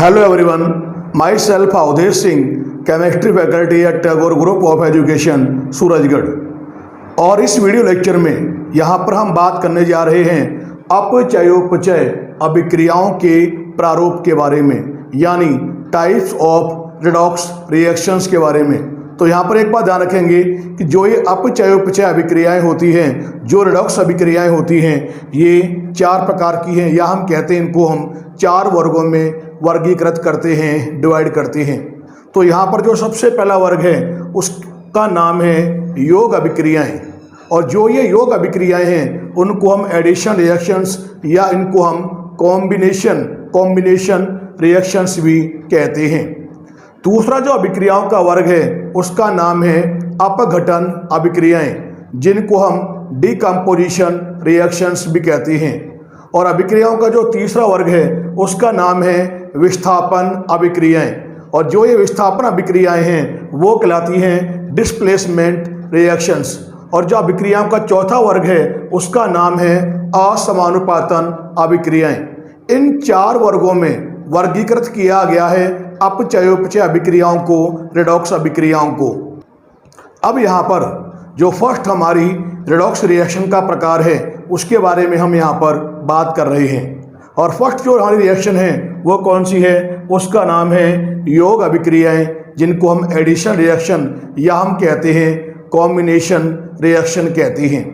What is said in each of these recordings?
Hello everyone, myself Avdhesh Singh, chemistry faculty at Tagore group of education Surajgarh. और इस video lecture में यहाँ पर हम बात करने जा रहे हैं अपचयोपचय अभिक्रियाओं के प्रारूप के बारे में, यानी टाइप्स ऑफ रिडॉक्स रिएक्शंस के बारे में। तो यहाँ पर एक बात ध्यान रखेंगे कि जो ये अपचयोपचय अभिक्रियाएं होती हैं, जो रिडॉक्स अभिक्रियाएं होती हैं, ये चार प्रकार की हैं, या हम कहते हैं इनको हम चार वर्गों में वर्गीकृत करते हैं, डिवाइड करते हैं। तो यहाँ पर जो सबसे पहला वर्ग है उसका नाम है योग अभिक्रियाएं। और जो ये योग अभिक्रियाएं हैं उनको हम एडिशन रिएक्शंस या इनको हम कॉम्बिनेशन रिएक्शंस भी कहते हैं। दूसरा जो अभिक्रियाओं का वर्ग है उसका नाम है अपघटन अभिक्रियाएं, जिनको हम डिकम्पोजिशन रिएक्शंस भी कहते हैं। और अभिक्रियाओं का जो तीसरा वर्ग है उसका नाम है विस्थापन अभिक्रियाएं। और जो ये विस्थापन अभिक्रियाएं हैं वो कहलाती हैं डिस्प्लेसमेंट रिएक्शंस। और जो अभिक्रियाओं का चौथा वर्ग है उसका नाम है असमानुपातन अभिक्रियाएं। इन चार वर्गों में वर्गीकृत किया गया है अपचयोपचय अभिक्रियाओं को, रिडॉक्स अभिक्रियाओं को। अब यहाँ पर जो फर्स्ट हमारी रिडॉक्स रिएक्शन का प्रकार है उसके बारे में हम यहाँ पर बात कर रहे हैं। और फर्स्ट जो हमारी रिएक्शन है वो कौन सी है, उसका नाम है योग अभिक्रियाएं, जिनको हम एडिशन रिएक्शन या हम कहते हैं कॉम्बिनेशन रिएक्शन कहते हैं।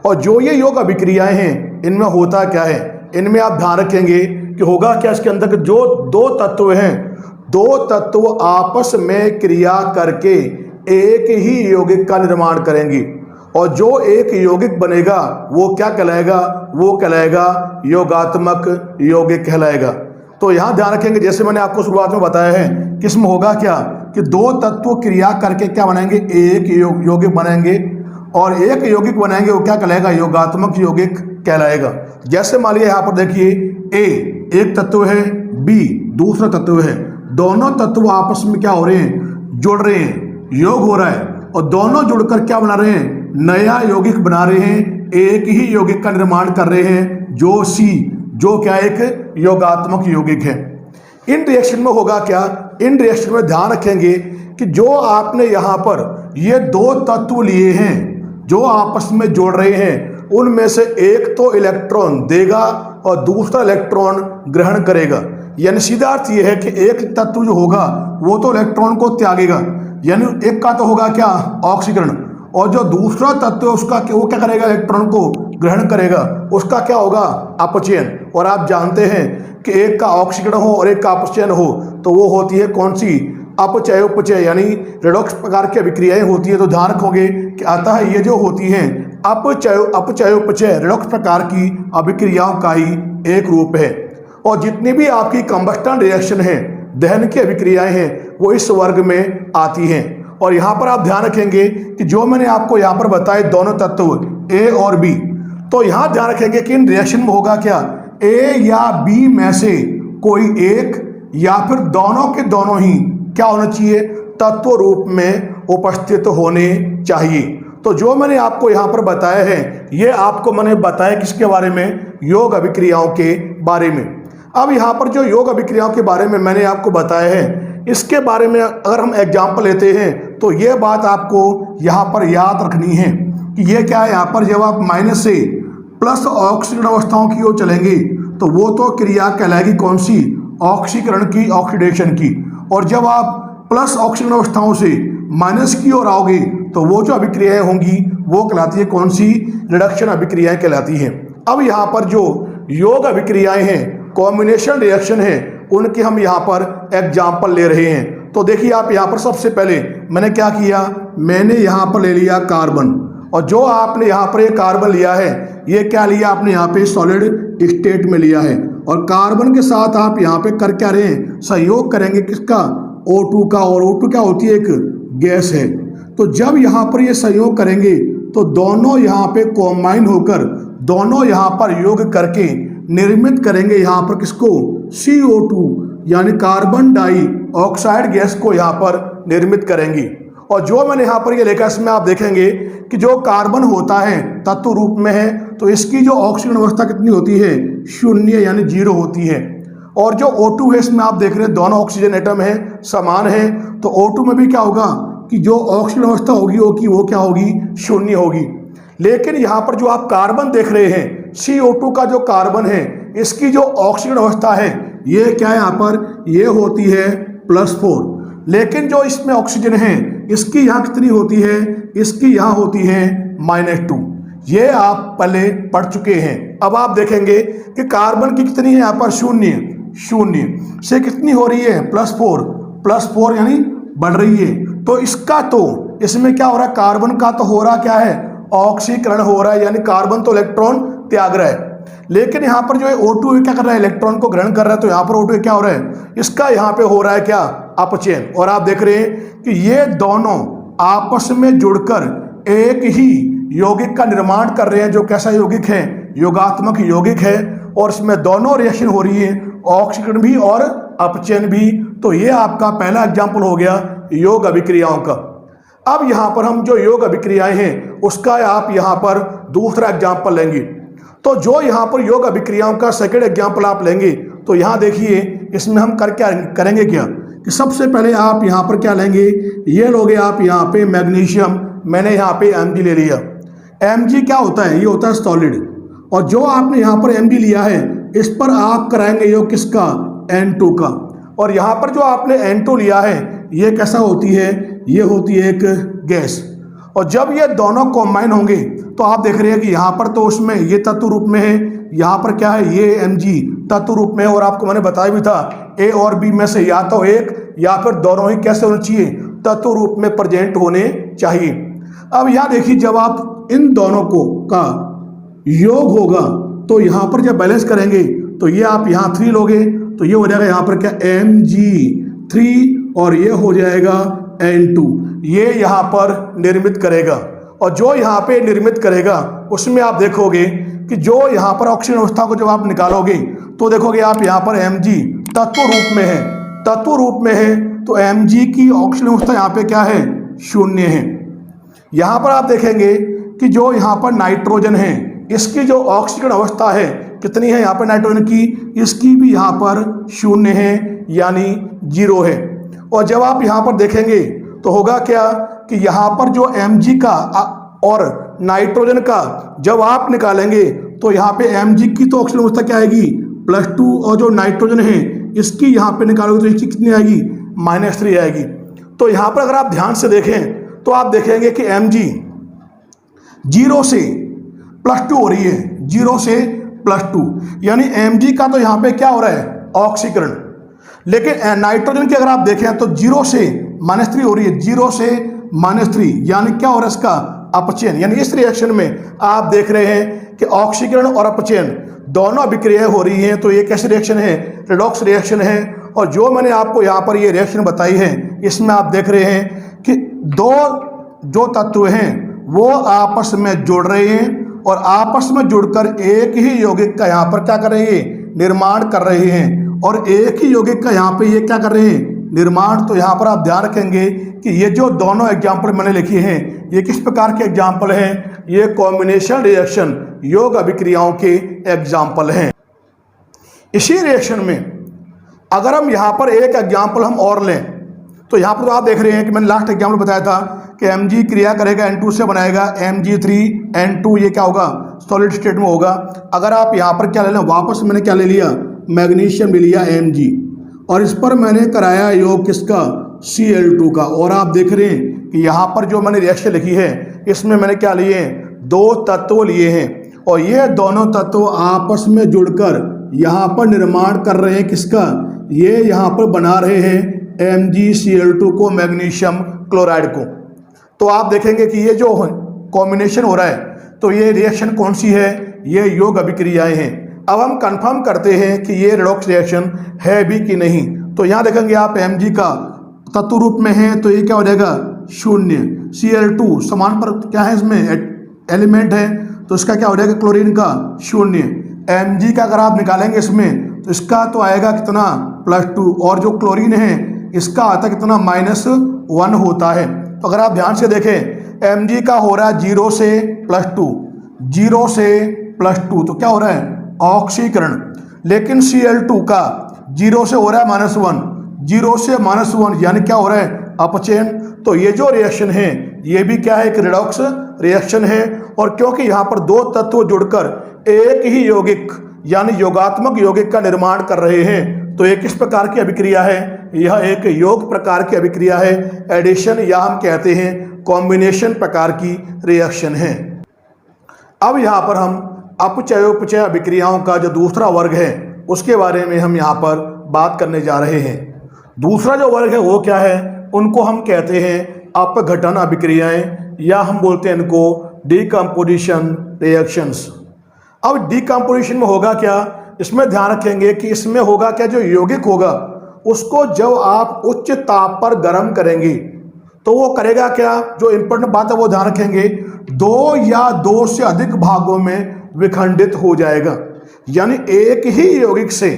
और जो ये योग अभिक्रियाएं हैं इनमें होता क्या है, इनमें आप ध्यान रखेंगे कि होगा क्या, इसके अंदर जो दो तत्व हैं, दो तत्व आपस में क्रिया करके एक ही यौगिक का निर्माण करेंगे। और जो एक यौगिक बनेगा वो क्या कहलाएगा, वो कहलाएगा योगात्मक यौगिक कहलाएगा। तो यहाँ ध्यान रखेंगे, जैसे मैंने आपको शुरुआत में बताया है कि इसमें होगा क्या कि दो तत्व क्रिया करके क्या बनाएंगे, एक यौगिक बनाएंगे। और एक यौगिक बनाएंगे वो क्या कहलाएगा, योगात्मक यौगिक कहलाएगा। जैसे मान लिया यहाँ पर देखिए, ए एक तत्व है, बी दूसरा तत्व है, दोनों तत्व आपस में क्या हो रहे हैं, जुड़ रहे हैं, योग हो रहा है। और दोनों जुड़कर क्या बना रहे हैं, नया यौगिक बना रहे हैं, एक ही यौगिक का निर्माण कर रहे हैं, जो सी, जो क्या एक योगात्मक यौगिक है। इन रिएक्शन में होगा क्या, इन रिएक्शन में ध्यान रखेंगे कि जो आपने यहाँ पर ये दो तत्व लिए हैं जो आपस में जोड़ रहे हैं, उनमें से एक तो इलेक्ट्रॉन देगा और दूसरा इलेक्ट्रॉन ग्रहण करेगा। यानी सीधा अर्थ ये है कि एक तत्व जो होगा वो तो इलेक्ट्रॉन को त्यागेगा, यानी एक का तो होगा क्या, ऑक्सीकरण। और जो दूसरा तत्व है उसका वो क्या करेगा, इलेक्ट्रॉन को ग्रहण करेगा, उसका क्या होगा, अपचयन। और आप जानते हैं कि एक का ऑक्सीकरण हो और एक का अपचयन हो तो वो होती है कौन सी, अपचयोपचय, यानी रिडॉक्स प्रकार की अभिक्रियाएं होती है। तो ध्यान रखोगे कि अतः ये जो होती हैं अपचयोपचय रिडॉक्स प्रकार की अभिक्रियाओं का ही एक रूप है। और जितनी भी आपकी कंबस्टन रिएक्शन है, दहन की अभिक्रियाएं हैं, वो इस वर्ग में आती हैं। और यहाँ पर आप ध्यान रखेंगे कि जो मैंने आपको यहाँ पर बताए दोनों तत्व ए और बी, तो यहाँ ध्यान रखेंगे कि इन रिएक्शन में होगा क्या, ए या बी में से कोई एक या फिर दोनों के दोनों ही क्या होना चाहिए, तत्व रूप में उपस्थित होने चाहिए। तो जो मैंने आपको यहाँ पर बताया है ये आपको मैंने बताया किसके बारे में, योग अभिक्रियाओं के बारे में। अब यहाँ पर जो योग अभिक्रियाओं के बारे में मैंने आपको बताया है, इसके बारे में अगर हम एग्जाम्पल लेते हैं तो ये बात आपको यहाँ पर याद रखनी है कि ये क्या है, यहाँ पर जब आप माइनस से प्लस ऑक्सीकरण अवस्थाओं की ओर चलेंगे तो वो तो क्रिया कहलाएगी कौन सी, ऑक्सीकरण की, ऑक्सीडेशन की। और जब आप प्लस ऑक्सीकरण अवस्थाओं से माइनस की ओर आओगे तो वो जो अभिक्रियाएं होंगी वो कहलाती है कौन सी, रिडक्शन अभिक्रियाएं कहलाती हैं। अब यहाँ पर जो योग अभिक्रियाएं हैं, कॉम्बिनेशन रिएक्शन है, उनके हम यहाँ पर एग्जाम्पल ले रहे हैं। तो देखिए आप यहाँ पर सबसे पहले मैंने क्या किया, मैंने यहाँ पर ले लिया कार्बन। और जो आपने यहाँ पर ये कार्बन लिया है ये क्या लिया आपने, यहाँ पे सॉलिड स्टेट में लिया है। और कार्बन के साथ आप यहाँ पे कर क्या रहे हैं, सहयोग करेंगे किसका, O2 का। और O2 क्या होती है, एक गैस है। तो जब यहाँ पर ये सहयोग करेंगे तो दोनों यहाँ पे कॉम्बाइन होकर दोनों यहाँ पर योग करके निर्मित करेंगे यहाँ पर किसको, CO2, यानी कार्बन डाइऑक्साइड गैस को यहाँ पर निर्मित करेंगी। और जो मैंने यहाँ पर ये लिखा इसमें आप देखेंगे कि जो कार्बन होता है तत्व रूप में है तो इसकी जो ऑक्सीजन अवस्था कितनी होती है, शून्य यानी जीरो होती है। और जो O2 है इसमें आप देख रहे हैं दोनों ऑक्सीजन एटम है समान है, तो O2 में भी क्या होगा कि जो ऑक्सीजन अवस्था होगी वो क्या होगी, शून्य होगी। लेकिन यहाँ पर जो आप कार्बन देख रहे हैं CO2 का जो कार्बन है इसकी जो ऑक्सीजन अवस्था है ये क्या है यहाँ पर, ये होती है +4। लेकिन जो इसमें ऑक्सीजन है इसकी यहाँ कितनी होती है, इसकी यहाँ होती है -2। ये आप पहले पढ़ चुके हैं। अब आप देखेंगे कि कार्बन की कितनी है यहाँ पर, शून्य से कितनी हो रही है, +4 यानी बढ़ रही है। तो इसका तो इसमें क्या हो रहा है, कार्बन का तो हो रहा क्या है, ऑक्सीकरण हो रहा है, यानी कार्बन तो इलेक्ट्रॉन त्याग रहा है। लेकिन यहाँ पर जो है O2 क्या कर रहा है, इलेक्ट्रॉन को ग्रहण कर रहा है। तो यहाँ पर O2 क्या हो रहा है, इसका यहाँ पे हो रहा है क्या, अपचयन। और आप देख रहे हैं कि ये दोनों आपस में जुड़कर एक ही यौगिक का निर्माण कर रहे हैं, जो कैसा यौगिक है, योगात्मक यौगिक है। और इसमें दोनों रिएक्शन हो रही है, ऑक्सीकरण भी और अपचयन भी। तो ये आपका पहला एग्जाम्पल हो गया योग अभिक्रियाओं का। अब यहाँ पर हम जो योग अभिक्रियाएं हैं उसका आप यहाँ पर दूसरा एग्जाम्पल लेंगे। तो जो यहाँ पर योग अभिक्रियाओं का सेकेंड एग्जाम्पल आप लेंगे, तो यहाँ देखिए इसमें हम करेंगे क्या कि सबसे पहले आप यहाँ पर क्या लेंगे, ये लोगे आप यहाँ पे मैग्नीशियम, मैंने यहाँ पे Mg ले लिया। Mg क्या होता है, ये होता है सॉलिड। और जो आपने यहाँ पर Mg लिया है इस पर आप कराएंगे योग किसका, N2 का। और यहाँ पर जो आपने N2 लिया है ये कैसा होती है, ये होती है एक गैस। और जब ये दोनों कॉम्बाइन होंगे तो आप देख रहे हैं कि यहाँ पर तो उसमें ये तत्व रूप में है, यहाँ पर क्या है, ये Mg तत्व रूप में है। और आपको मैंने बताया भी था A और B में से या तो एक या फिर दोनों ही कैसे होने चाहिए, तत्व रूप में प्रेजेंट होने चाहिए। अब यहाँ देखिए जब आप इन दोनों को का योग होगा तो यहाँ पर जब बैलेंस करेंगे तो ये आप यहाँ 3 लोगे तो ये हो जाएगा यहाँ पर क्या, Mg3 और ये हो जाएगा N2। ये यहाँ पर निर्मित करेगा। और जो यहाँ पे निर्मित करेगा उसमें आप देखोगे कि जो यहाँ पर ऑक्सीजन अवस्था को जब आप निकालोगे तो देखोगे आप यहाँ पर Mg तत्व रूप में है, तो Mg की ऑक्सीजन अवस्था यहाँ पे क्या है, 0 है। यहाँ पर आप देखेंगे कि जो यहाँ पर नाइट्रोजन है इसकी जो ऑक्सीजन अवस्था है कितनी है, यहाँ पर नाइट्रोजन की, इसकी भी यहाँ पर 0 है यानी 0 है। और जब आप यहाँ पर देखेंगे तो होगा क्या कि यहाँ पर जो Mg का और नाइट्रोजन का जब आप निकालेंगे तो यहाँ पे Mg की तो ऑक्सीजन अवस्था क्या आएगी, +2, और जो नाइट्रोजन है इसकी यहाँ पे निकालोगे तो इसकी कितनी आएगी, -3 आएगी। तो यहाँ पर अगर आप ध्यान से देखें तो आप देखेंगे कि Mg 0 से +2 हो रही है, 0 से +2 यानी Mg का तो यहाँ पे क्या हो रहा है, ऑक्सीकरण। लेकिन नाइट्रोजन की अगर आप देखें तो 0 से -3 हो रही है, 0 से -3 यानी क्या हो रहा है इसका, अपचयन। यानी इस रिएक्शन में आप देख रहे हैं कि ऑक्सीकरण और अपचयन दोनों अभिक्रियाएं हो रही हैं। तो ये कैसी रिएक्शन है, रिडॉक्स रिएक्शन है। और जो मैंने आपको यहाँ पर ये रिएक्शन बताई है इसमें आप देख रहे हैं कि दो जो तत्व हैं वो आपस में जुड़ रहे हैं और आपस में जुड़कर एक ही यौगिक का यहाँ पर क्या कर रहे हैं, निर्माण कर रहे हैं। और एक ही यौगिक का यहाँ पे ये क्या कर रहे हैं, निर्माण। तो यहाँ पर आप ध्यान रखेंगे कि ये जो दोनों एग्जाम्पल मैंने लिखे हैं ये किस प्रकार के एग्जाम्पल हैं, ये कॉम्बिनेशन रिएक्शन योग अभिक्रियाओं के एग्जाम्पल हैं। इसी रिएक्शन में अगर हम यहाँ पर एक एग्जाम्पल हम और लें तो यहाँ पर तो आप देख रहे हैं कि मैंने लास्ट एग्जाम्पल बताया था कि Mg क्रिया करेगा N2 से बनाएगा Mg3N2, ये क्या होगा, सॉलिड स्टेट में होगा। अगर आप यहाँ पर क्या ले लें, वापस मैंने क्या ले लिया, मैग्नीशियम ले लिया Mg, और इस पर मैंने कराया योग किसका, Cl2 का। और आप देख रहे हैं कि यहाँ पर जो मैंने रिएक्शन लिखी है इसमें मैंने क्या लिए हैं, 2 तत्व लिए हैं और ये दोनों तत्व आपस में जुड़कर यहाँ पर निर्माण कर रहे हैं किसका, ये यहाँ पर बना रहे हैं MgCl2 को, मैग्नीशियम क्लोराइड को। तो आप देखेंगे कि ये जो कॉम्बिनेशन हो रहा है तो ये रिएक्शन कौन सी है, ये योग अभिक्रियाएं हैं। अब हम कंफर्म करते हैं कि ये रिडॉक्स रिएक्शन है भी कि नहीं। तो यहाँ देखेंगे आप Mg का तत्व रूप में है तो ये क्या हो जाएगा, 0। Cl2 समान पर क्या है, इसमें एलिमेंट है तो इसका क्या हो जाएगा, क्लोरीन का 0। Mg का अगर आप निकालेंगे इसमें तो इसका तो आएगा कितना, +2, और जो क्लोरीन है इसका आता कितना, -1 होता है। तो अगर आप ध्यान से देखें Mg का हो रहा है 0 से +2, 0 से +2 तो क्या हो रहा है, ऑक्सीकरण। लेकिन Cl2 का जीरो से हो रहा है -1, जीरो से -1 यानी क्या हो रहा है अपचयन। तो ये जो रिएक्शन है ये भी क्या है, एक रिडॉक्स रिएक्शन है। और क्योंकि यहाँ पर दो तत्व जुड़कर एक ही यौगिक यानी योगात्मक यौगिक का निर्माण कर रहे हैं, तो ये किस प्रकार की अभिक्रिया है, यह एक योग प्रकार की अभिक्रिया है, एडिशन या हम कहते हैं कॉम्बिनेशन प्रकार की रिएक्शन है। अब यहाँ पर हम अपचयोपचय अभिक्रियाओं का जो दूसरा वर्ग है उसके बारे में हम यहाँ पर बात करने जा रहे हैं। दूसरा जो वर्ग है वो क्या है, उनको हम कहते हैं अपघटन अभिक्रियाएं, या हम बोलते हैं इनको डिकम्पोजिशन रिएक्शंस। अब डिकम्पोजिशन में होगा क्या, इसमें ध्यान रखेंगे कि इसमें होगा क्या, जो यौगिक होगा उसको जब आप उच्च ताप पर गर्म करेंगे तो वो करेगा क्या, जो इंपॉर्टेंट बात है वो ध्यान रखेंगे, दो या दो से अधिक भागों में विखंडित हो जाएगा। यानी एक ही यौगिक से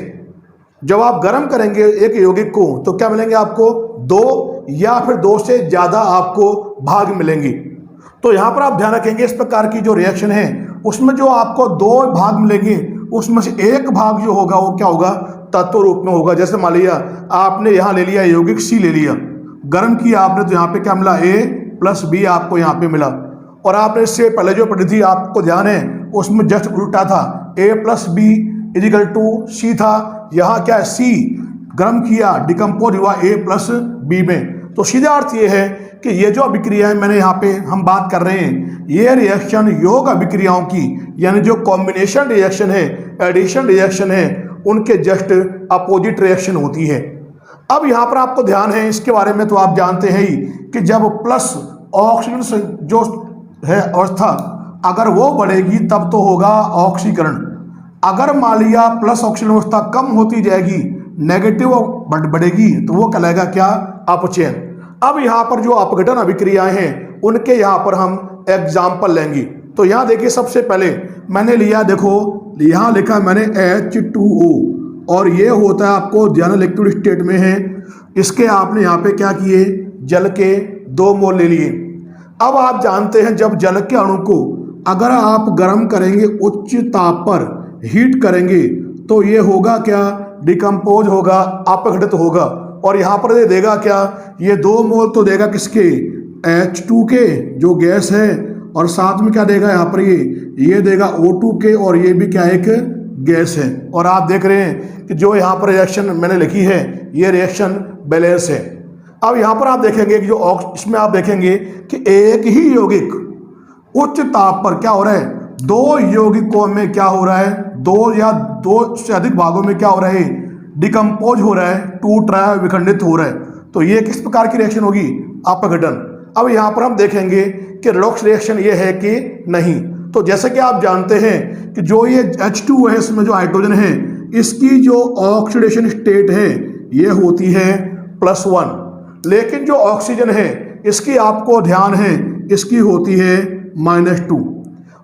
जब आप गर्म करेंगे एक यौगिक को तो क्या मिलेंगे आपको, दो या फिर दो से ज़्यादा आपको भाग मिलेंगे। तो यहाँ पर आप ध्यान रखेंगे इस प्रकार की जो रिएक्शन है उसमें जो आपको दो भाग मिलेंगे उसमें से एक भाग जो होगा वो क्या होगा, तत्व रूप में होगा। जैसे मान लिया आपने यहाँ ले लिया यौगिक सी ले लिया, गर्म किया आपने तो यहाँ पे क्या मिला, A+B आपको यहाँ पे मिला। और आपने इससे पहले जो पढ़ी थी आपको ध्यान है उसमें जस्ट उल्टा था, A+B = C था, यहाँ क्या है C गर्म किया डिकम्पोज हुआ A+B में। तो सीधा अर्थ ये है कि ये जो अभिक्रियाएं मैंने यहाँ पे हम बात कर रहे हैं ये रिएक्शन योग अभिक्रियाओं की यानी जो कॉम्बिनेशन रिएक्शन है, एडिशन रिएक्शन है, उनके जस्ट अपोजिट रिएक्शन होती है। अब यहाँ पर आपको ध्यान है इसके बारे में तो आप जानते हैं ही कि जब प्लस ऑक्सीजन जो है अवस्था अगर वो बढ़ेगी तब तो होगा ऑक्सीकरण। अगर मान लिया प्लस ऑक्सीजन अवस्था कम होती जाएगी, नेगेटिव बढ़ेगी, तो वो कहलाएगा क्या, अपचयन। अब यहाँ पर जो अपघटन अभिक्रियाएं हैं उनके यहाँ पर हम एग्जाम्पल लेंगे। तो यहाँ देखिए सबसे पहले मैंने लिया, देखो यहाँ लिखा मैंने H2O और ये होता है आपको ध्यान लिक्विड स्टेट में है। इसके आपने यहाँ पे क्या किए, जल के 2 मोल ले लिए। अब आप जानते हैं जब जल के अणु को अगर आप गर्म करेंगे उच्च ताप पर हीट करेंगे तो ये होगा क्या, डिकम्पोज होगा, अपघटित होगा। और यहाँ पर ये देगा क्या, ये 2 मोल तो देगा किसके, H2 के जो गैस है, और साथ में क्या देगा यहाँ पर ये देगा O2 के, और ये भी क्या एक गैस है। और आप देख रहे हैं कि जो यहाँ पर रिएक्शन मैंने लिखी है ये रिएक्शन बैलेंस है। अब यहाँ पर आप देखेंगे कि जो इसमें आप देखेंगे कि एक ही यौगिक उच्च ताप पर क्या हो रहा है, 2 यौगिकों में क्या हो रहा है, 2 या 2 से अधिक भागों में क्या हो रहा है, डिकम्पोज हो रहा है, टूट रहा है, विखंडित हो रहा है। तो ये किस प्रकार की रिएक्शन होगी, अपघटन। अब यहाँ पर हम देखेंगे कि रिडॉक्स रिएक्शन ये है कि नहीं। तो जैसे कि आप जानते हैं कि जो ये H2 है इसमें जो हाइड्रोजन है इसकी जो ऑक्सीडेशन स्टेट है ये होती है +1, लेकिन जो ऑक्सीजन है इसकी आपको ध्यान है इसकी होती है -2।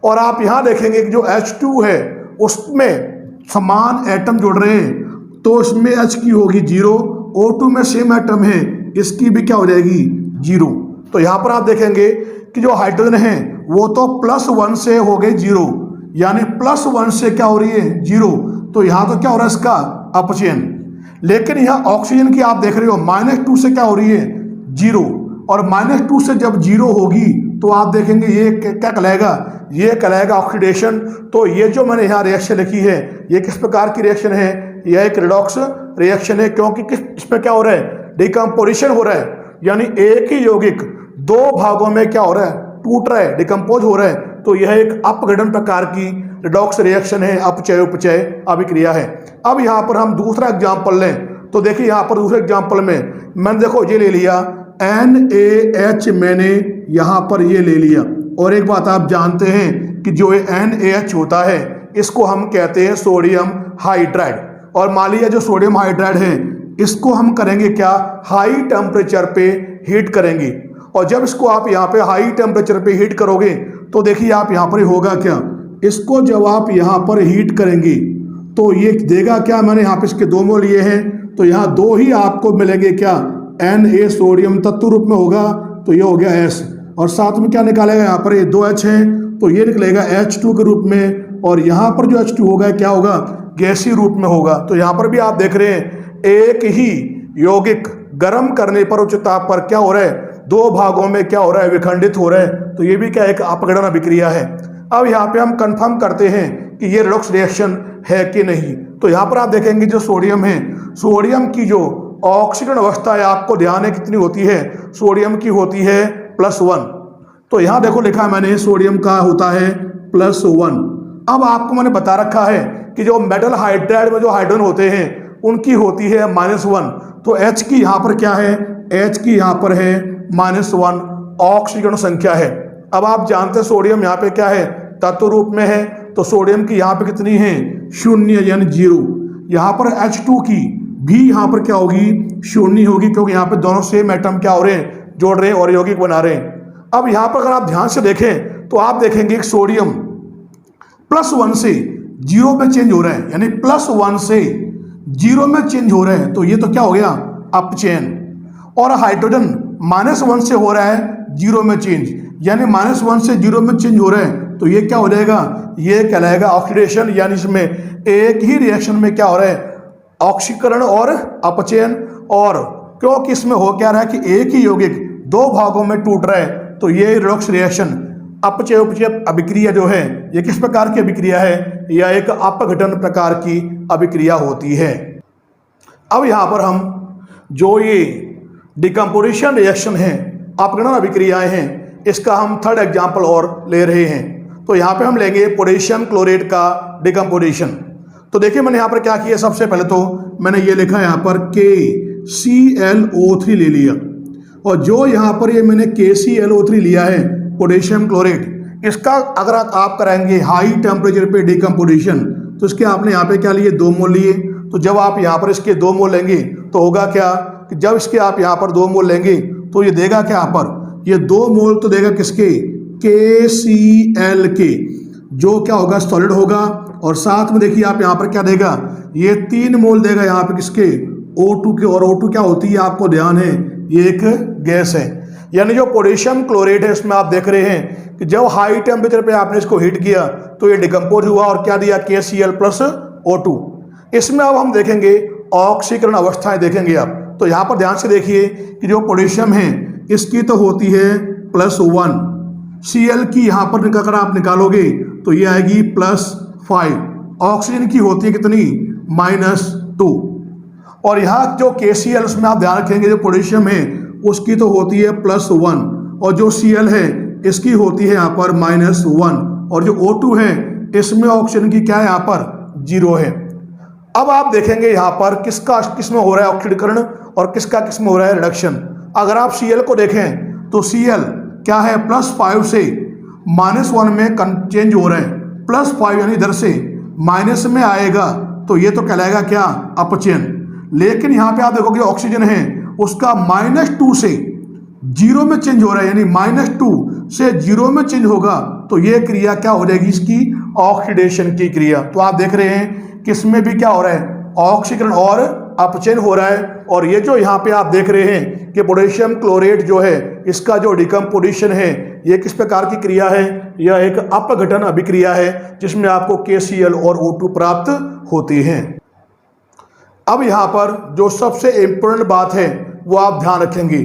और आप यहाँ देखेंगे कि जो H2 है उसमें समान एटम जुड़ रहे हैं तो इसमें H की होगी 0, O2 में सेम एटम है इसकी भी क्या हो जाएगी 0। तो यहाँ पर आप देखेंगे कि जो हाइड्रोजन है वो तो +1 से हो गए 0, यानी +1 से क्या हो रही है 0। तो यहाँ तो क्या हो रहा है इसका अपचयन। लेकिन यहाँ ऑक्सीजन की आप देख रहे हो -2 से क्या हो रही है 0, और -2 से जब 0 होगी तो आप देखेंगे ये क्या कहलाएगा, ये कहलाएगा ऑक्सीडेशन। तो ये जो मैंने यहाँ रिएक्शन लिखी है ये किस प्रकार की रिएक्शन है, यह एक रिडॉक्स रिएक्शन है, क्योंकि इसमें क्या हो रहा है, डिकम्पोजिशन हो रहा है। यानी एक ही यौगिक 2 भागों में क्या हो रहा है, टूट रहा है, डिकम्पोज हो रहा है। तो यह एक अपघटन प्रकार की रिडॉक्स रिएक्शन है, अपचयोपचय अभिक्रिया है। अब यहाँ पर हम दूसरा एग्जाम्पल लें तो देखिए यहाँ पर दूसरे एग्जाम्पल में मैंने देखो ये ले लिया NaH, मैंने यहाँ पर ये ले लिया। और एक बात आप जानते हैं कि जो ये NaH होता है इसको हम कहते हैं सोडियम हाइड्राइड। और मान लिया जो सोडियम हाइड्राइड है इसको हम करेंगे क्या, हाई टेम्परेचर पे हीट करेंगे। और जब इसको आप यहाँ पे हाई टेम्परेचर पे हीट करोगे तो देखिए आप यहाँ पर होगा क्या, इसको जब आप यहाँ पर हीट करेंगे तो ये देगा क्या, मैंने यहाँ पे इसके 2 मोल लिए हैं तो यहाँ 2 ही आपको मिलेंगे क्या, Na सोडियम तत्व रूप में होगा तो ये हो गया S। और साथ में क्या निकालेगा, यहाँ पर ये 2H है तो ये निकलेगा H2 के रूप में। और यहाँ पर जो H2 होगा क्या होगा, गैसीय रूप में होगा। तो यहाँ पर भी आप देख रहे हैं एक ही यौगिक गर्म करने पर उच्च ताप पर क्या हो रहा है, दो भागों में क्या हो रहा है, विखंडित हो रहा है। तो ये भी क्या एक अपघटन अभिक्रिया है। अब यहाँ पे हम कंफर्म करते हैं कि ये रेडॉक्स रिएक्शन है कि नहीं। तो यहाँ पर आप देखेंगे जो सोडियम है, सोडियम की जो ऑक्सीकरण अवस्था है आपको ध्यान है कितनी होती है, सोडियम की होती है +1। तो यहाँ देखो लिखा है मैंने सोडियम का होता है +1। अब आपको मैंने बता रखा है कि जो मेटल हाइड्राइड में जो हाइड्रोजन होते हैं उनकी होती है -1। तो H की यहाँ पर क्या है, H की यहाँ पर है -1 ऑक्सीकरण संख्या है। अब आप जानते हैं सोडियम यहाँ पे क्या है, तत्व रूप में है। तो सोडियम की यहाँ पे कितनी है, 0 यानी 0। यहाँ पर H2 की भी यहाँ पर क्या होगी, 0 होगी, क्योंकि यहाँ पे दोनों सेम एटम क्या हो रहे हैं, जोड़ रहे हैं और यौगिक बना रहे हैं। अब यहाँ पर अगर आप ध्यान से देखें तो आप देखेंगे कि सोडियम +1 से 0 में चेंज हो रहा है, यानी +1 से 0 में चेंज हो रहे हैं। तो ये तो क्या हो गया, अपचयन। और हाइड्रोजन -1 से हो रहा है 0 में चेंज, यानी -1 से 0 में चेंज हो रहा है। तो ये क्या हो जाएगा, ये कहलाएगा ऑक्सीडेशन। यानी इसमें एक ही रिएक्शन में क्या हो रहा है, ऑक्सीकरण और अपचयन। और क्योंकि इसमें हो क्या रहा है कि एक ही यौगिक दो भागों में टूट रहा है, तो ये रेडॉक्स रिएक्शन अपचय उपचय अभिक्रिया जो है ये किस प्रकार की अभिक्रिया है, यह एक अपघटन प्रकार की अभिक्रिया होती है। अब यहाँ पर हम जो ये डिकम्पोजिशन रिएक्शन है, अपघटन अभिक्रियाएं हैं, इसका हम थर्ड एग्जाम्पल और ले रहे हैं। तो यहाँ पे हम लेंगे पोटेशियम क्लोरेट का डिकम्पोजिशन। तो देखिए मैंने यहाँ पर क्या किया, सबसे पहले तो मैंने ये लिखा है यहाँ पर KClO3 ले लिया, और जो यहाँ पर ये मैंने KClO3 लिया है पोटेशियम क्लोरेट, इसका अगर आप कराएंगे हाई टेम्परेचर पे डिकम्पोजिशन, तो इसके आपने यहाँ पे क्या लिए, 2 मोल लिए। तो जब आप यहाँ पर इसके 2 मोल लेंगे तो होगा क्या कि जब इसके आप यहाँ पर 2 मोल लेंगे तो ये देगा क्या, यहाँ पर ये 2 मोल तो देगा किसके, KCl के, जो क्या होगा सॉलिड होगा। और साथ में देखिए आप यहाँ पर क्या देगा, ये 3 मोल देगा यहाँ पे किसके, O2 के। और O2 क्या होती है आपको ध्यान है, ये एक गैस है। यानी जो पोटेशियम क्लोरेट है इसमें आप देख रहे हैं कि जब हाई टेम्परेचर पे आपने इसको हीट किया तो ये डिकम्पोज हुआ और क्या दिया, KCl + O2। इसमें अब हम देखेंगे ऑक्सीकरण अवस्थाएं देखेंगे आप। तो यहाँ पर ध्यान से देखिए कि जो पोटेशियम है इसकी तो होती है +1, Cl की यहाँ पर अगर आप निकालोगे तो ये आएगी +5, ऑक्सीजन की होती है कितनी, -2। और यहाँ जो KCl उसमें आप ध्यान रखेंगे जो पोटेशियम है उसकी तो होती है +1, और जो Cl है इसकी होती है यहाँ पर -1, और जो O2 है इसमें ऑक्सीजन की क्या है यहाँ पर 0 है। अब आप देखेंगे यहाँ पर किसमें हो रहा है ऑक्सीकरण और किसमें हो रहा है रिडक्शन। अगर आप Cl को देखें तो Cl क्या है, +5 से -1 में चेंज हो रहे हैं, +5 यानी इधर से माइनस में आएगा, तो ये तो कहलाएगा क्या, अपचयन। लेकिन यहाँ पे आप देखोगे ऑक्सीजन है उसका -2 से 0 में चेंज हो रहा है, यानी -2 से 0 में चेंज होगा, तो ये क्रिया क्या हो जाएगी, इसकी ऑक्सीडेशन की क्रिया। तो आप देख रहे हैं कि इसमें भी क्या हो रहा है, ऑक्सीकरण और अपचयन हो रहा है। और ये जो यहाँ पे आप देख रहे हैं कि पोटेशियम क्लोरेट जो है इसका जो डिकम्पोजिशन है ये किस प्रकार की क्रिया है, यह एक अपघटन अभिक्रिया है जिसमें आपको KCl और O2 प्राप्त होती हैं। अब यहाँ पर जो सबसे इम्पोर्टेंट बात है वो आप ध्यान रखेंगे।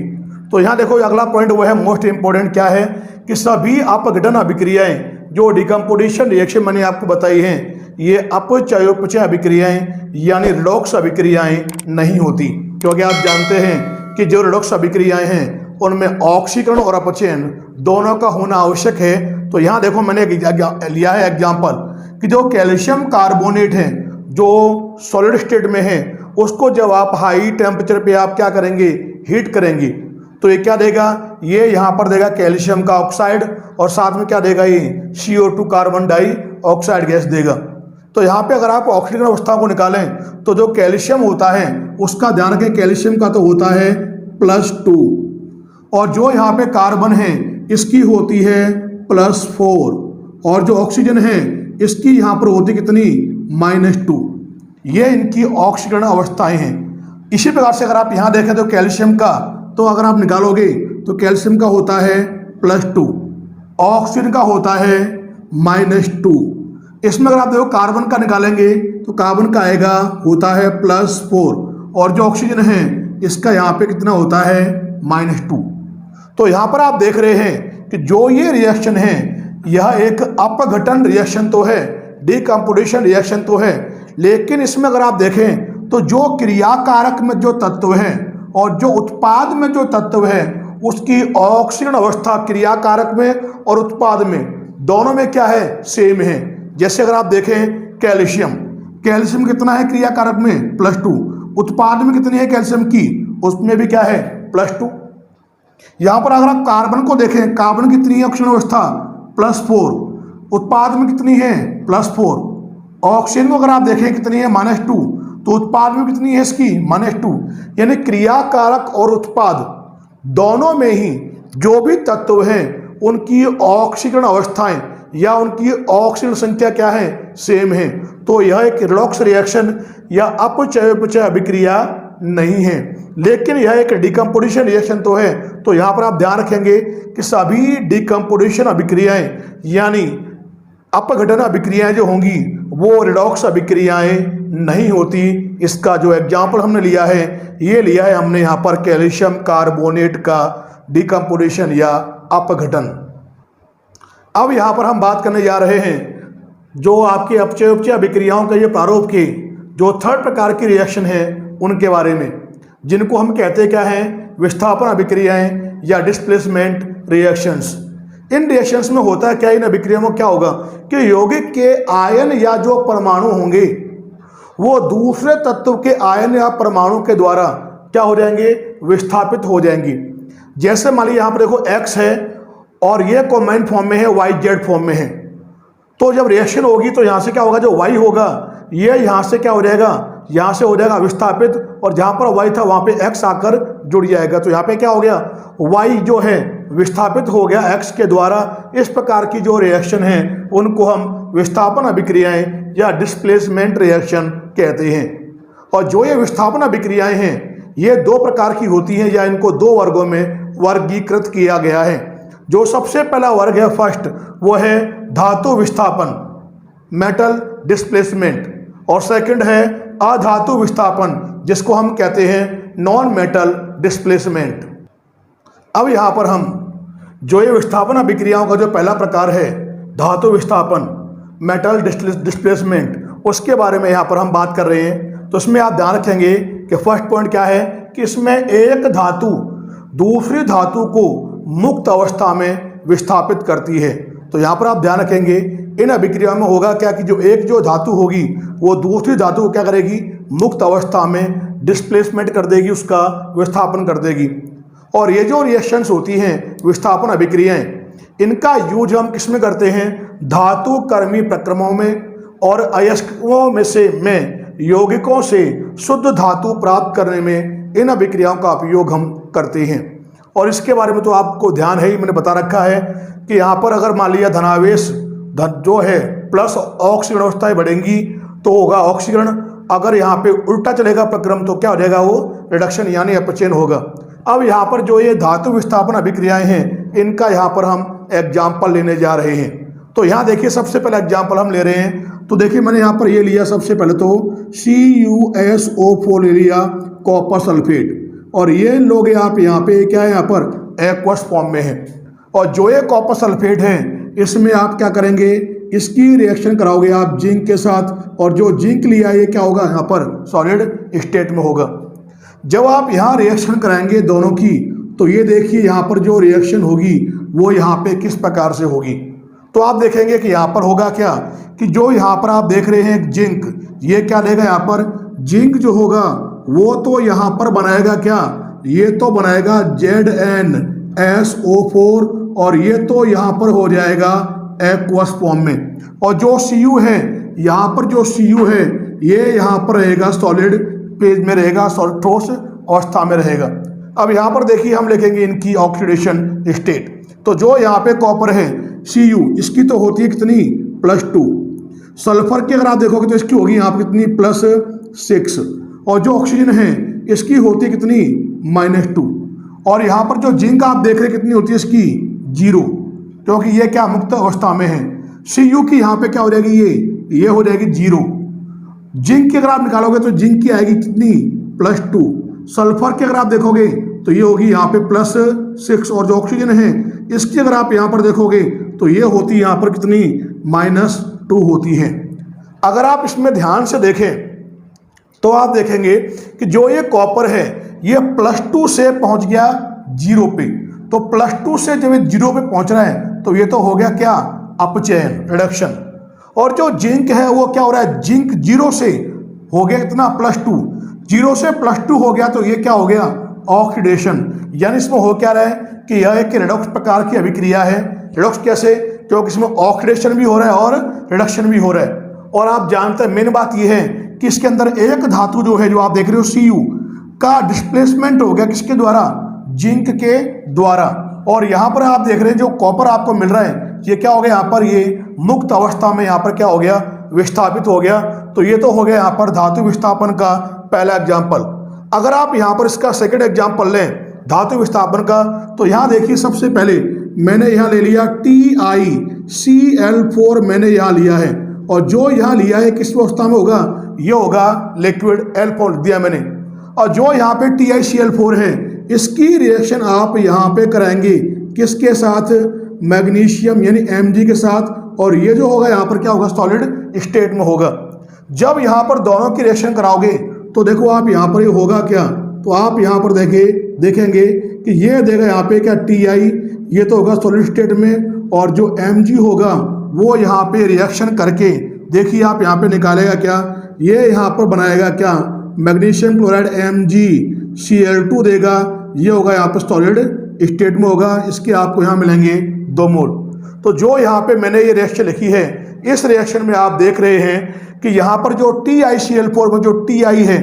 तो यहाँ देखो अगला पॉइंट वो है मोस्ट इम्पोर्टेंट क्या है कि सभी अपघटन अभिक्रियाएं जो डिकम्पोजिशन रिएक्शन मैंने आपको बताई हैं ये अपचयोपचय अभिक्रियाएं यानी रिडॉक्स अभिक्रियाएं नहीं होती, क्योंकि आप जानते हैं कि जो रिडॉक्स अभिक्रियाएं हैं उनमें ऑक्सीकरण और अपचयन दोनों का होना आवश्यक है। तो यहाँ देखो मैंने लिया है एग्जाम्पल कि जो कैल्शियम कार्बोनेट है जो सॉलिड स्टेट में है उसको जब आप हाई टेम्परेचर पे आप क्या करेंगे, हीट करेंगे, तो ये क्या देगा, ये यहाँ पर देगा कैल्शियम का ऑक्साइड और साथ में क्या देगा, ये CO2 कार्बन डाइऑक्साइड गैस देगा। तो यहाँ पे अगर आप ऑक्सीजन अवस्था को निकालें तो जो कैल्शियम होता है उसका ध्यान रखें, कैल्शियम का तो होता है +2, और जो यहाँ पे कार्बन है इसकी होती है +4, और जो ऑक्सीजन है इसकी यहाँ पर होती कितनी, -2। ये इनकी ऑक्सीकरण अवस्थाएं हैं। इसी प्रकार से अगर आप यहाँ देखें तो कैल्शियम का तो अगर आप निकालोगे तो कैल्शियम का होता है +2, ऑक्सीजन का होता है -2। इसमें अगर आप देखो कार्बन का निकालेंगे तो कार्बन का आएगा होता है +4 और जो ऑक्सीजन है इसका यहाँ पे कितना होता है -2। तो यहाँ पर आप देख रहे हैं कि जो ये रिएक्शन है यह एक अपघटन रिएक्शन तो है, डिकम्पोजिशन रिएक्शन तो है, लेकिन इसमें अगर आप देखें तो जो क्रियाकारक में जो तत्व हैं और जो उत्पाद में जो तत्व है उसकी ऑक्सीजन अवस्था क्रियाकारक में और उत्पाद में दोनों में क्या है, सेम है। जैसे अगर आप देखें कैल्शियम, कैल्शियम कितना है क्रियाकारक में +2, उत्पाद में कितनी है कैल्शियम की, उसमें भी क्या है +2। यहां पर अगर आप कार्बन को देखें, कार्बन कितनी है ऑक्सीजन अवस्था +4, उत्पाद में कितनी है +4। ऑक्सीजन को अगर आप देखें कितनी है -2, तो उत्पाद में कितनी है इसकी -2। यानी क्रियाकारक और उत्पाद दोनों में ही जो भी तत्व हैं उनकी ऑक्सीजन अवस्थाएं या उनकी ऑक्सीजन संख्या क्या है, सेम है। तो यह एक रिडॉक्स रिएक्शन या अपचयापचय अभिक्रिया नहीं है, लेकिन यह एक डिकम्पोजिशन रिएक्शन तो है। तो यहाँ पर आप ध्यान रखेंगे कि सभी डिकम्पोजिशन अभिक्रियाएं यानी अपघटन अभिक्रियाएं जो होंगी वो रिडॉक्स अभिक्रियाएं नहीं होती। इसका जो एग्जाम्पल हमने लिया है ये लिया है हमने यहाँ पर कैल्शियम कार्बोनेट का डिकम्पोजिशन या अपघटन। अब यहाँ पर हम बात करने जा रहे हैं जो आपके अपचय अभिक्रियाओं का ये प्रारूप के जो थर्ड प्रकार की रिएक्शन है उनके बारे में, जिनको हम कहते क्या हैं, विस्थापन अभिक्रियाएं या डिस्प्लेसमेंट रिएक्शंस। इन रिएक्शंस में होता है क्या, इन अभिक्रियाओं में क्या होगा कि यौगिक के आयन या जो परमाणु होंगे वो दूसरे तत्व के आयन या परमाणु के द्वारा क्या हो जाएंगे, विस्थापित हो जाएंगी। जैसे मान लीजिए यहाँ पर देखो X है और ये कॉम्बाइंड फॉर्म में है, YZ फॉर्म में है। तो जब रिएक्शन होगी तो यहाँ से क्या होगा, जो Y होगा ये यहाँ से क्या हो जाएगा, यहाँ से हो जाएगा विस्थापित, और जहाँ पर Y था वहाँ पे X आकर जुड़ जाएगा। तो यहाँ पे क्या हो गया, Y जो है विस्थापित हो गया X के द्वारा। इस प्रकार की जो रिएक्शन है उनको हम विस्थापन अभिक्रियाएं या डिस्प्लेसमेंट रिएक्शन कहते हैं। और जो ये विस्थापन अभिक्रियाएं हैं ये दो प्रकार की होती हैं या इनको दो वर्गों में वर्गीकृत किया गया है। जो सबसे पहला वर्ग है फर्स्ट, वो है धातु विस्थापन मेटल डिस्प्लेसमेंट, और सेकंड है अधातु विस्थापन जिसको हम कहते हैं नॉन मेटल डिस्प्लेसमेंट। अब यहाँ पर हम जो ये विस्थापन अभिक्रियाओं का जो पहला प्रकार है धातु विस्थापन मेटल डिस्प्लेसमेंट, उसके बारे में यहाँ पर हम बात कर रहे हैं। तो इसमें आप ध्यान रखेंगे कि फर्स्ट पॉइंट क्या है कि इसमें एक धातु दूसरी धातु को मुक्त अवस्था में विस्थापित करती है। तो यहाँ पर आप ध्यान रखेंगे इन अभिक्रियाओं में होगा क्या कि जो एक जो धातु होगी वो दूसरी धातु को क्या करेगी, मुक्त अवस्था में डिस्प्लेसमेंट कर देगी, उसका विस्थापन कर देगी। और ये जो रिएक्शंस होती हैं विस्थापन अभिक्रियाएं, इनका यूज हम किस में करते हैं, धातु कर्मी प्रक्रमों में और अयस्कों में यौगिकों से शुद्ध धातु प्राप्त करने में इन अभिक्रियाओं का उपयोग हम करते हैं। और इसके बारे में तो आपको ध्यान है ही, मैंने बता रखा है कि यहाँ पर अगर मान लिया धनावेश जो है प्लस ऑक्सीजन अवस्थाएं बढ़ेंगी तो होगा ऑक्सीजन, अगर यहाँ पे उल्टा चलेगा प्रक्रम तो क्या हो जाएगा, वो रिडक्शन यानी अपचयन होगा। अब यहाँ पर जो ये धातु विस्थापन अभिक्रियाएं हैं इनका यहाँ पर हम एग्जाम्पल लेने जा रहे हैं। तो यहाँ देखिए सबसे पहले एग्जाम्पल हम ले रहे हैं। तो देखिए मैंने यहाँ पर ये लिया सबसे पहले तो CuSO4 ले लिया कॉपर सल्फेट, और ये लोग आप यहाँ पे क्या है, यहाँ पर एक्वस फॉर्म में है। और जो ये कॉपर सल्फेट है इसमें आप क्या करेंगे, इसकी रिएक्शन कराओगे आप जिंक के साथ, और जो जिंक लिया ये क्या होगा, यहाँ पर सॉलिड स्टेट में होगा। जब आप यहाँ रिएक्शन कराएंगे दोनों की तो ये देखिए यहाँ पर जो रिएक्शन होगी वो यहाँ पे किस प्रकार से होगी। तो आप देखेंगे कि यहाँ पर होगा क्या कि जो यहाँ पर आप देख रहे हैं जिंक, ये क्या देगा, यहाँ पर जिंक जो होगा वो तो यहाँ पर बनाएगा क्या, ये तो बनाएगा ZnSO4, और ये तो यहाँ पर हो जाएगा एक्वस फॉर्म में। और जो Cu है यहाँ पर, जो Cu है ये यहाँ पर रहेगा सॉलिड फेज में रहेगा, ठोस अवस्था में रहेगा। अब यहाँ पर देखिए हम लिखेंगे इनकी ऑक्सीडेशन स्टेट। तो जो यहाँ पे कॉपर है Cu, इसकी तो होती है कितनी, +2। सल्फर की अगर आप देखोगे तो इसकी होगी यहाँ पर कितनी, +6। और जो ऑक्सीजन है इसकी होती है कितनी, -2। और यहाँ पर जो जिंक आप देख रहे हैं कितनी होती है इसकी, 0, क्योंकि ये क्या मुक्त अवस्था में है। Cu की यहाँ पे क्या हो जाएगी, ये हो जाएगी 0। जिंक की अगर आप निकालोगे तो जिंक की आएगी कितनी, +2। सल्फर की अगर आप देखोगे तो ये होगी यहाँ पे +6। और जो ऑक्सीजन है इसकी अगर आप यहाँ पर देखोगे तो ये होती है यहाँ पर कितनी, -2 होती है। अगर आप इसमें ध्यान से देखें तो आप देखेंगे कि जो ये कॉपर है ये +2 से पहुंच गया 0 पे। तो +2 से जब ये 0 पे पहुंच रहा है तो ये तो हो गया क्या, अपचयन, रिडक्शन। और जो जिंक है वो क्या हो रहा है, जिंक 0 से हो गया कितना, +2। 0 से +2 हो गया तो ये क्या हो गया, ऑक्सीडेशन। यानी इसमें हो क्या रहा है कि यह एक रिडॉक्स प्रकार की अभिक्रिया है। रिडॉक्स कैसे, क्योंकि इसमें ऑक्सीडेशन भी हो रहा है और रिडक्शन भी हो रहा है। और आप जानते हैं मेन बात यह है कि इसके अंदर एक धातु जो है, जो आप देख रहे हो Cu का डिस्प्लेसमेंट हो गया किसके द्वारा, जिंक के द्वारा। और यहाँ पर आप देख रहे हैं जो कॉपर आपको मिल रहा है ये क्या हो गया, यहाँ पर ये मुक्त अवस्था में यहाँ पर क्या हो गया, विस्थापित हो गया। तो ये तो हो गया यहाँ पर धातु विस्थापन का पहला एग्जाम्पल। अगर आप यहाँ पर इसका सेकंड एग्जाम्पल लें धातु विस्थापन का, तो यहाँ देखिए सबसे पहले मैंने यहाँ ले लिया TiCl4 मैंने यहाँ लिया है। और जो यहाँ लिया है किस अवस्था में होगा, ये होगा लिक्विड, L4 दिया मैंने। और जो यहाँ पे TiCl4 है इसकी रिएक्शन आप यहाँ पे कराएंगे किसके साथ, मैग्नीशियम यानी Mg के साथ। और ये जो होगा यहाँ पर क्या होगा, सॉलिड स्टेट में होगा। जब यहाँ पर दोनों की रिएक्शन कराओगे तो देखो आप यहाँ पर ये होगा क्या, तो आप यहाँ पर देखेंगे कि ये देगा यहाँ पे क्या, Ti, ये तो होगा सॉलिड स्टेट में। और जो Mg होगा वो यहाँ पे रिएक्शन करके देखिए आप यहाँ पे निकालेगा क्या, ये यहाँ पर बनाएगा क्या, मैग्नीशियम क्लोराइड MgCl2 देगा। ये होगा यहाँ पे सॉलिड स्टेट में होगा। इसके आपको यहाँ मिलेंगे 2 मोल। तो जो यहाँ पे मैंने ये रिएक्शन लिखी है, इस रिएक्शन में आप देख रहे हैं कि यहाँ पर जो TiCl4 में जो Ti है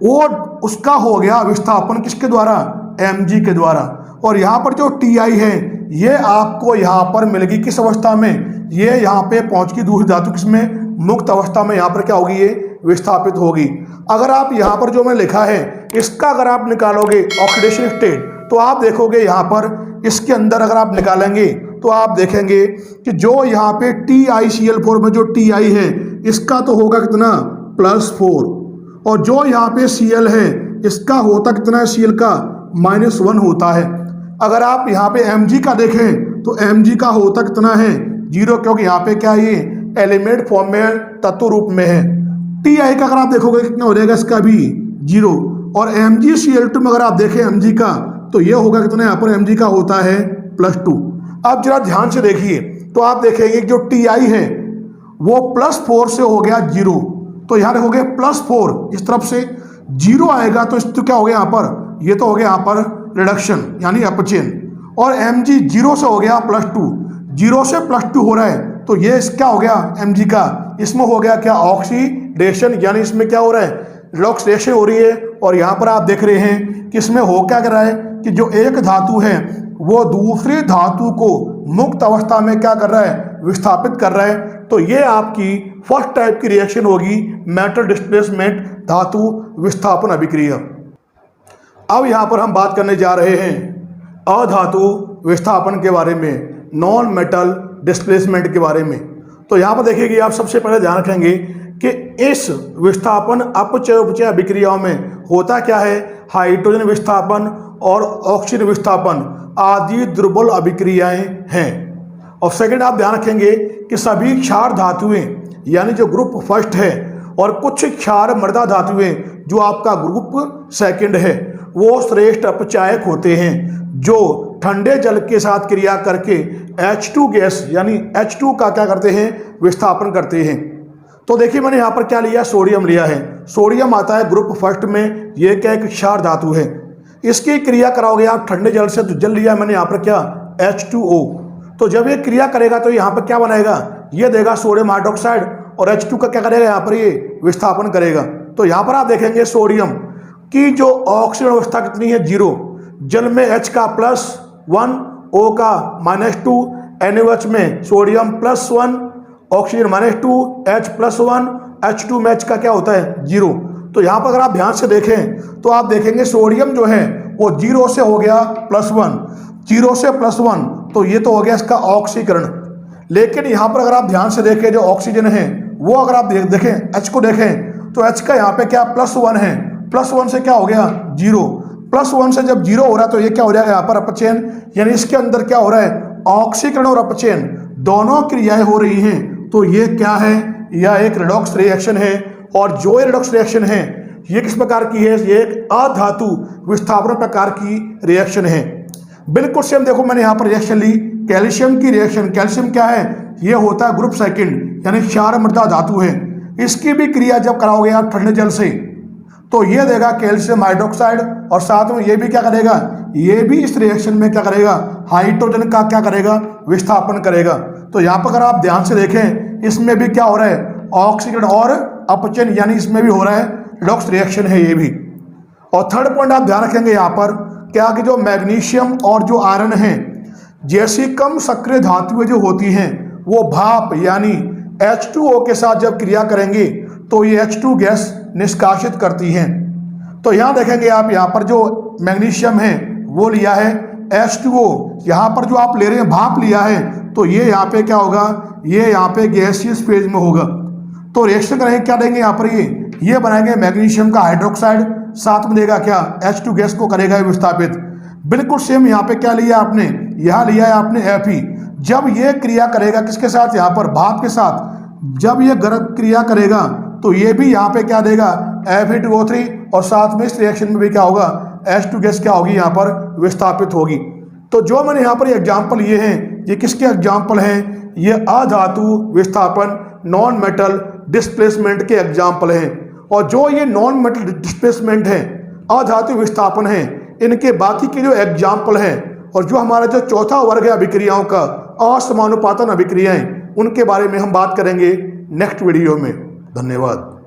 वो उसका हो गया विस्थापन किसके द्वारा, Mg के द्वारा। और यहाँ पर जो Ti है ये आपको यहाँ पर मिलेगी किस अवस्था में, ये यहाँ पे पहुँच की दूसरी धातु किसमें, मुक्त अवस्था में यहाँ पर क्या होगी, ये विस्थापित होगी। अगर आप यहाँ पर जो मैंने लिखा है इसका अगर आप निकालोगे ऑक्सीडेशन स्टेट, तो आप देखोगे यहाँ पर इसके अंदर अगर आप निकालेंगे तो आप देखेंगे कि जो यहाँ पे TiCl4 में जो Ti है इसका तो होगा कितना, +4। और जो यहाँ पे Cl है इसका होता कितना है, Cl का -1 होता है। अगर आप यहाँ पे Mg का देखें तो Mg का होता कितना है, 0, क्योंकि यहाँ पे क्या है, ये एलिमेंट फॉर्म में तत्व रूप में है। Ti का अगर आप देखोगे कितना हो जाएगा, इसका भी 0। और MgCl2 में अगर आप देखें Mg का तो ये होगा कितना, यहाँ पर Mg का होता है +2। अब जरा ध्यान से देखिए तो आप देखेंगे जो Ti है वो +4 से हो गया 0। तो यहाँ देखोगे +4 इस तरफ से 0 आएगा तो इस तो क्या हो गया यहाँ पर, ये तो हो गया यहाँ पर रिडक्शन यानी अपचयन। और Mg 0 से हो गया +2, 0 से +2 हो रहा है तो ये क्या हो गया Mg का, इसमें हो गया क्या, ऑक्सीडेशन। यानी इसमें क्या हो रहा है, रिडॉक्स रिएक्शन हो रही है। और यहाँ पर आप देख रहे हैं कि इसमें हो क्या कर रहा है कि जो एक धातु है वो दूसरी धातु को मुक्त अवस्था में क्या कर रहा है, विस्थापित कर रहा है। तो ये आपकी फर्स्ट टाइप की रिएक्शन होगी, मेटल डिस्प्लेसमेंट धातु विस्थापन अभिक्रिया। अब यहाँ पर हम बात करने जा रहे हैं अधातु विस्थापन के बारे में, नॉन मेटल डिस्प्लेसमेंट के बारे में। तो यहाँ पर देखिए आप सबसे पहले ध्यान रखेंगे कि इस विस्थापन अपचय उपचय अभिक्रियाओं में होता क्या है, हाइड्रोजन विस्थापन और ऑक्सीजन विस्थापन आदि दुर्बल अभिक्रियाएं हैं। और सेकंड आप ध्यान रखेंगे कि सभी क्षार धातुएं यानी जो ग्रुप फर्स्ट है और कुछ क्षार मृदा धातुएं जो आपका ग्रुप सेकंड है वो श्रेष्ठ अपचायक होते हैं, जो ठंडे जल के साथ क्रिया करके H2 गैस यानी H2 का क्या करते हैं, विस्थापन करते हैं। तो देखिए मैंने यहाँ पर क्या लिया, सोडियम लिया है। सोडियम आता है ग्रुप फर्स्ट में, ये क्या एक क्षार धातु है। इसकी क्रिया कराओगे आप ठंडे जल से, तो जल लिया मैंने यहाँ पर क्या, H2O। तो जब ये क्रिया करेगा तो यहाँ पर क्या बनाएगा, ये देगा सोडियम हाइड्रोक्साइड और H2 का क्या करेगा, यहाँ पर ये विस्थापन करेगा। तो यहाँ पर आप देखेंगे सोडियम की जो ऑक्सीजन अवस्था कितनी है, 0। जल में H का +1, O का -2, NaOH में सोडियम +1, ऑक्सीजन -2, H +1, H2 में H का क्या होता है, 0। तो यहाँ पर अगर आप ध्यान से देखें तो आप देखेंगे सोडियम जो है वो 0 से हो गया +1, 0 से +1, तो ये तो हो गया इसका ऑक्सीकरण। लेकिन यहाँ पर अगर आप ध्यान से देखें, जो ऑक्सीजन है वो अगर आप देखें H को देखें तो H का यहाँ पे क्या +1 है, +1 से क्या हो गया 0, +1 से जब 0 हो रहा है तो ये क्या हो जाएगा यहाँ पर अपचयन, यानी इसके अंदर क्या हो रहा है ऑक्सीकरण और अपचयन दोनों क्रियाएं हो रही हैं। तो ये क्या है, यह एक रेडॉक्स रिएक्शन है। और जो ये रेडॉक्स रिएक्शन है ये किस प्रकार की है, ये एक अधातु विस्थापन प्रकार की रिएक्शन है। बिल्कुल सेम देखो मैंने यहाँ पर रिएक्शन ली कैल्शियम की रिएक्शन। कैल्शियम क्या है, ये होता है ग्रुप सेकंड यानी क्षार मृदा धातु है। इसकी भी क्रिया जब कराओगे आप ठंडे जल से तो ये देगा कैल्शियम हाइड्रोक्साइड, और साथ में ये भी क्या करेगा, ये भी इस रिएक्शन में क्या करेगा हाइड्रोजन का क्या करेगा विस्थापन करेगा। तो यहाँ पर अगर आप ध्यान से देखें इसमें भी क्या हो रहा है ऑक्सीकरण और अपचयन, यानी इसमें भी हो रहा है रेडॉक्स रिएक्शन है ये भी। और थर्ड पॉइंट आप ध्यान रखेंगे यहाँ पर क्या कि जो मैग्नीशियम और जो आयरन है जैसी कम सक्रिय धातुएं जो होती हैं वो भाप यानी H2O के साथ जब क्रिया करेंगे तो ये H2 गैस निष्कासित करती हैं। तो यहाँ देखेंगे आप यहाँ पर जो मैग्नीशियम है वो लिया है H2O, यहाँ पर जो आप ले रहे हैं भाप लिया है तो ये यहाँ पे क्या होगा, ये यहाँ पे गैसियस फेज में होगा। तो रिएक्शन करेंगे क्या देंगे यहाँ पर ये बनाएंगे मैग्नीशियम का हाइड्रोक्साइड, साथ में देगा क्या H2 गैस को करेगा विस्थापित। बिल्कुल सेम यहाँ पे क्या लिया आपने, यहाँ लिया है आपने Fe। जब ये क्रिया करेगा किसके साथ, यहाँ पर भाप के साथ, जब ये गर्म क्रिया करेगा तो ये भी यहाँ पे क्या देगा Fe2O3, और साथ में इस रिएक्शन में भी क्या होगा H2 गैस क्या होगी यहाँ पर विस्थापित होगी। तो जो मैंने यहाँ पर एग्जाम्पल ये हैं ये किसके एग्जाम्पल हैं, ये अधातु विस्थापन नॉन मेटल डिस्प्लेसमेंट के एग्जाम्पल हैं। और जो ये नॉन मेटल डिस्प्लेसमेंट है अधातु विस्थापन है इनके बाकी के जो एग्जाम्पल हैं, और जो हमारा जो चौथा वर्ग है अभिक्रियाओं का असमानुपातन अभिक्रियाएं, उनके बारे में हम बात करेंगे नेक्स्ट वीडियो में। धन्यवाद।